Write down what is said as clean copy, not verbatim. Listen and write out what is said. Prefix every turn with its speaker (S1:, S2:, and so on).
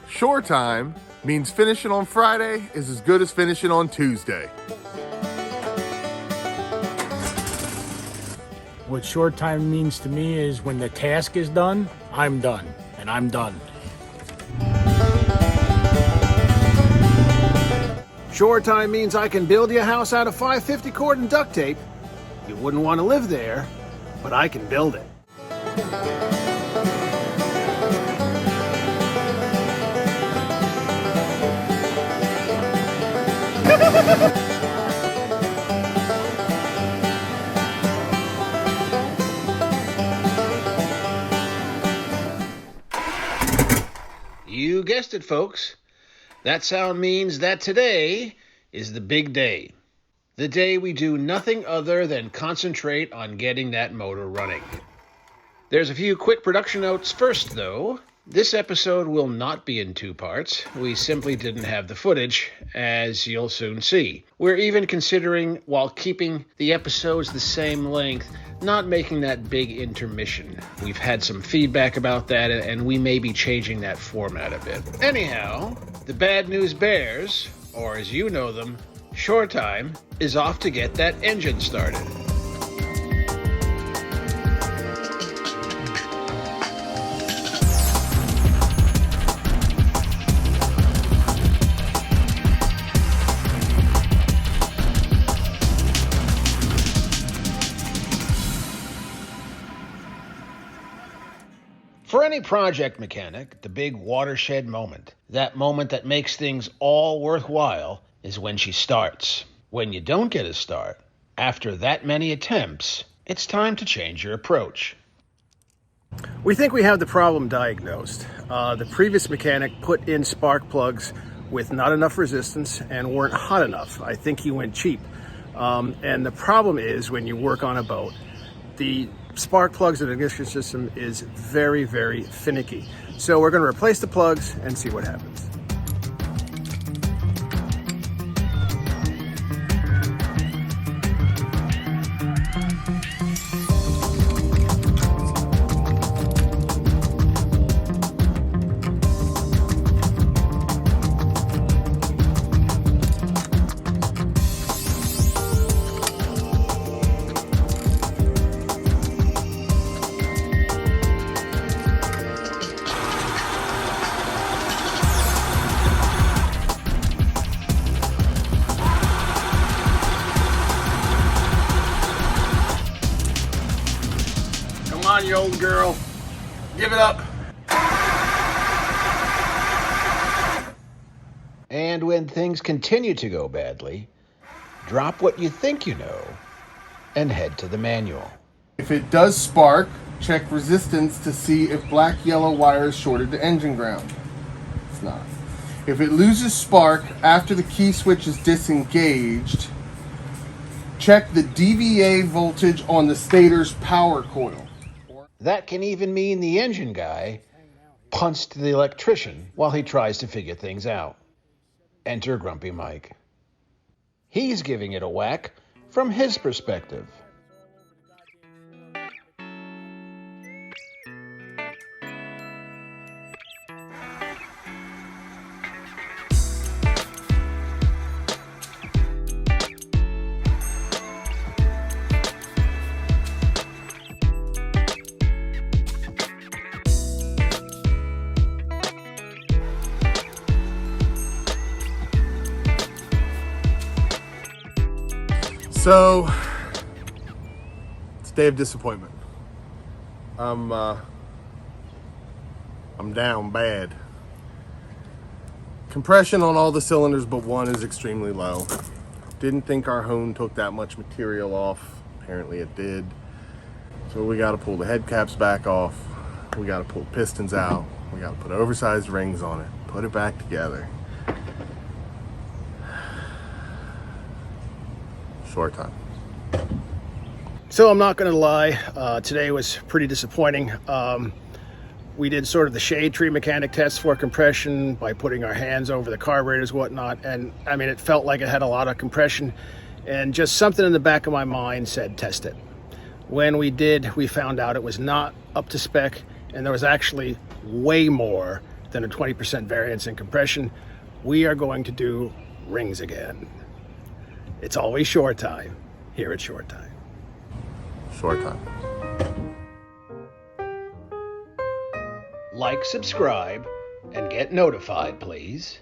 S1: Shore time means finishing on Friday is as good as finishing on Tuesday.
S2: What short time means to me is when the task is done, I'm done, and I'm done.
S3: Shore time means I can build you a house out of 550 cord and duct tape. You wouldn't want to live there, but I can build it. You guessed it, folks. That sound means that today is the big day. The day we do nothing other than concentrate on getting that motor running. There's a few quick production notes first, though. This episode will not be in 2 parts. We simply didn't have the footage, as you'll soon see. We're even considering, while keeping the episodes the same length, not making that big intermission. We've had some feedback about that, and we may be changing that format a bit. Anyhow, the Bad News Bears, or as you know them, Shore Time, is off to get that engine started. For any project mechanic, the big watershed moment, that moment that makes things all worthwhile, is when she starts. When you don't get a start, after that many attempts, it's time to change your approach. We think we have the problem diagnosed. The previous mechanic put in spark plugs with not enough resistance and weren't hot enough. I think he went cheap. And the problem is when you work on a boat, the spark plugs and ignition system is very, very finicky. So we're going to replace the plugs and see what happens. Come on, you old girl. Give it up.
S4: And when things continue to go badly, drop what you think you know and head to the manual.
S1: If it does spark, check resistance to see if black-yellow wire is shorted to engine ground. It's not. If it loses spark after the key switch is disengaged, check the DVA voltage on the stator's power coil.
S4: That can even mean the engine guy punched the electrician while he tries to figure things out. Enter Grumpy Mike. He's giving it a whack from his perspective.
S1: So, it's a day of disappointment. I'm down bad. Compression on all the cylinders but one is extremely low. Didn't think our hone took that much material off. Apparently it did. So we got to pull the head caps back off. We got to pull pistons out. We got to put oversized rings on it. Put it back together. Short time.
S3: So I'm not going to lie, today was pretty disappointing. We did sort of the shade tree mechanic test for compression by putting our hands over the carburetors, whatnot, and I mean it felt like it had a lot of compression, and just something in the back of my mind said test it. When we did, we found out it was not up to spec,
S5: and there was actually way more than a 20% variance in compression, we are going to do rings again. It's always short time here at Short Time.
S1: Short time.
S3: Like, subscribe, and get notified, please.